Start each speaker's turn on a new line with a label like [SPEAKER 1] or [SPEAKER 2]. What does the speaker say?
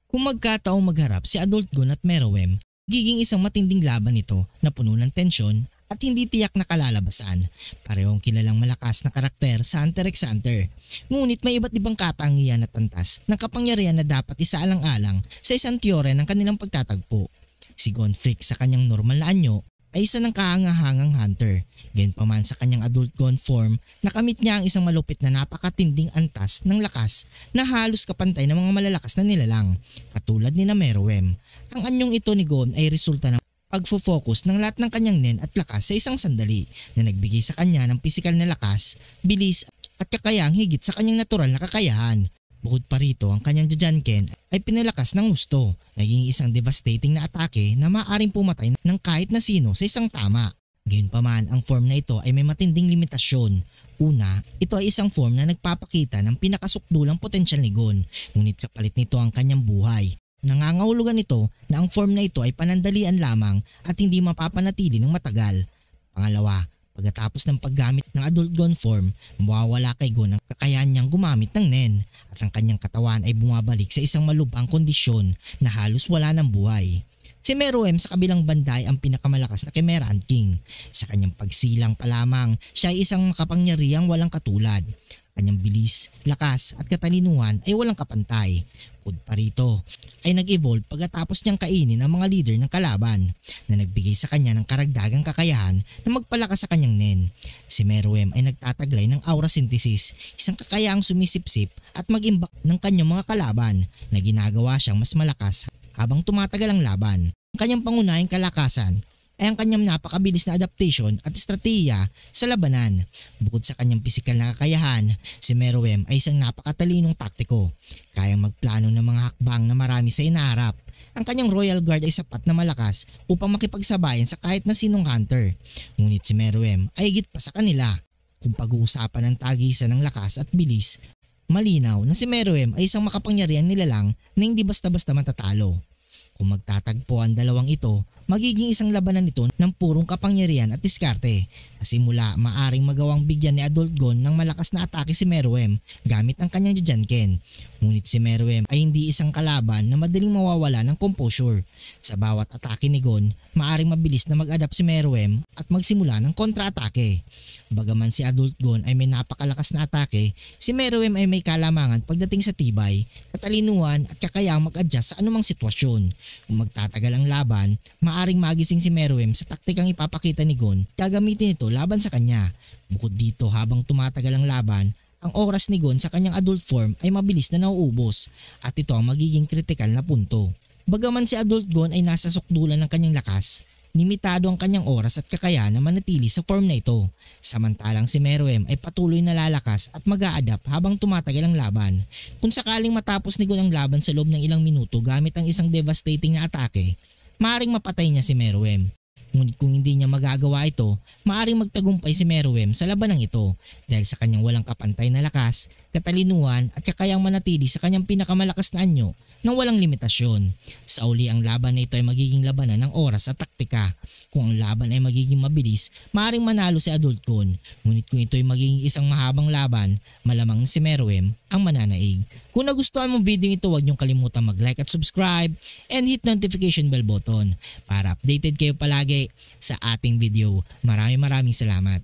[SPEAKER 1] Kung magkataong magharap si Adult Gon at Meruem, giging isang matinding laban ito na puno ng tensyon at hindi tiyak na kalalabasan. Parehong kilalang malakas na karakter sa Hunter x Hunter. Ngunit may iba't ibang katangian at antas ng kapangyarihan na dapat isaalang-alang sa isang teorya ng kanilang pagtatagpo. Si Gon Freak sa kanyang normal na anyo ay isa ng kahangahangang hunter. Gayunpaman sa kanyang adult Gon form, nakamit niya ang isang malupit na napakatinding antas ng lakas na halos kapantay ng mga malalakas na nilalang, katulad ni Meruem. Ang anyong ito ni Gon ay resulta ng pagfo-focus ng lahat ng kanyang nen at lakas sa isang sandali na nagbigay sa kanya ng pisikal na lakas, bilis at kakayahang higit sa kanyang natural na kakayahan. Bukod pa rito, ang kanyang Jajanken ay pinalakas ng gusto, naging isang devastating na atake na maaaring pumatay ng kahit na sino sa isang tama. Gayunpaman, ang form na ito ay may matinding limitasyon. Una, ito ay isang form na nagpapakita ng pinakasukdulang potensyal ni Gon, ngunit kapalit nito ang kanyang buhay. Nangangahulugan nito na ang form na ito ay panandalian lamang at hindi mapapanatili ng matagal. Pangalawa, pagkatapos ng paggamit ng adult Gon form, mawawala kay Gon ang kakayahan niyang gumamit ng Nen at ang kanyang katawan ay bumabalik sa isang malubhang kondisyon na halos wala ng buhay. Si Meruem sa kabilang banda ay ang pinakamalakas na Chimera Ant King. Sa kanyang pagsilang pa lamang, siya ay isang makapangyarihang walang katulad. Kanyang bilis, lakas at katalinuhan ay walang kapantay. Bukod pa rito ay nag-evolve pagkatapos niyang kainin ang mga leader ng kalaban na nagbigay sa kanya ng karagdagang kakayahan na magpalakas sa kanyang Nen. Si Meruem ay nagtataglay ng aura synthesis, isang kakayahang sumisipsip at mag-imbak ng kanyang mga kalaban na ginagawa siyang mas malakas habang tumatagal ang laban. Ang kanyang pangunahing kalakasan ay ang kanyang napakabilis na adaptation at estratehiya sa labanan. Bukod sa kanyang pisikal na kakayahan, si Meruem ay isang napakatalinong taktiko. Kayang magplano ng mga hakbang na marami sa inaharap. Ang kanyang Royal Guard ay sapat na malakas upang makipagsabayan sa kahit na sinong hunter. Ngunit si Meruem ay higit pa sa kanila. Kung pag-uusapan ng tagisan ng lakas at bilis, malinaw na si Meruem ay isang makapangyarihan nilalang na hindi basta-basta matatalo. Kung magtatagpo ang dalawang ito, magiging isang labanan nito ng purong kapangyarihan at diskarte. Sa simula, maaring magawang bigyan ni Adult Gon ng malakas na atake si Meruem gamit ang kanyang Jajanken. Ngunit si Meruem ay hindi isang kalaban na madaling mawawala ng composure. Sa bawat atake ni Gon, maaring mabilis na mag-adapt si Meruem at magsimula ng kontra-atake. Bagaman si Adult Gon ay may napakalakas na atake, si Meruem ay may kalamangan pagdating sa tibay, katalinuhan at kakayahang mag-adjust sa anumang sitwasyon. Kung magtatagal ang laban, maaring magising si Meruem sa taktikang ipapakita ni Gon, gagamitin ito laban sa kanya. Bukod dito, habang tumatagal ang laban, ang oras ni Gon sa kanyang adult form ay mabilis na nauubos at ito ang magiging kritikal na punto. Bagaman si Adult Gon ay nasa sukdulan ng kanyang lakas, limitado ang kanyang oras at kakayahan na manatili sa form na ito. Samantalang si Meruem ay patuloy na lalakas at mag-a-adapt habang tumatagal ang laban. Kung sakaling matapos ni Gon ang laban sa loob ng ilang minuto gamit ang isang devastating na atake, maaring mapatay niya si Meruem. Ngunit kung hindi niya magagawa ito, maaaring magtagumpay si Meruem sa labanang ito dahil sa kanyang walang kapantay na lakas, katalinuhan at kakayang manatili sa kanyang pinakamalakas na anyo nang walang limitasyon. Sa uli, ang laban na ito ay magiging labanan ng oras at taktika. Kung ang laban ay magiging mabilis, maaaring manalo si Adult Gon. Ngunit kung ito ay magiging isang mahabang laban, malamang si Meruem ang mananaig. Kung nagustuhan mong video ito, huwag niyong kalimutan mag-like at subscribe and hit notification bell button para updated kayo palagi sa ating video. Maraming salamat.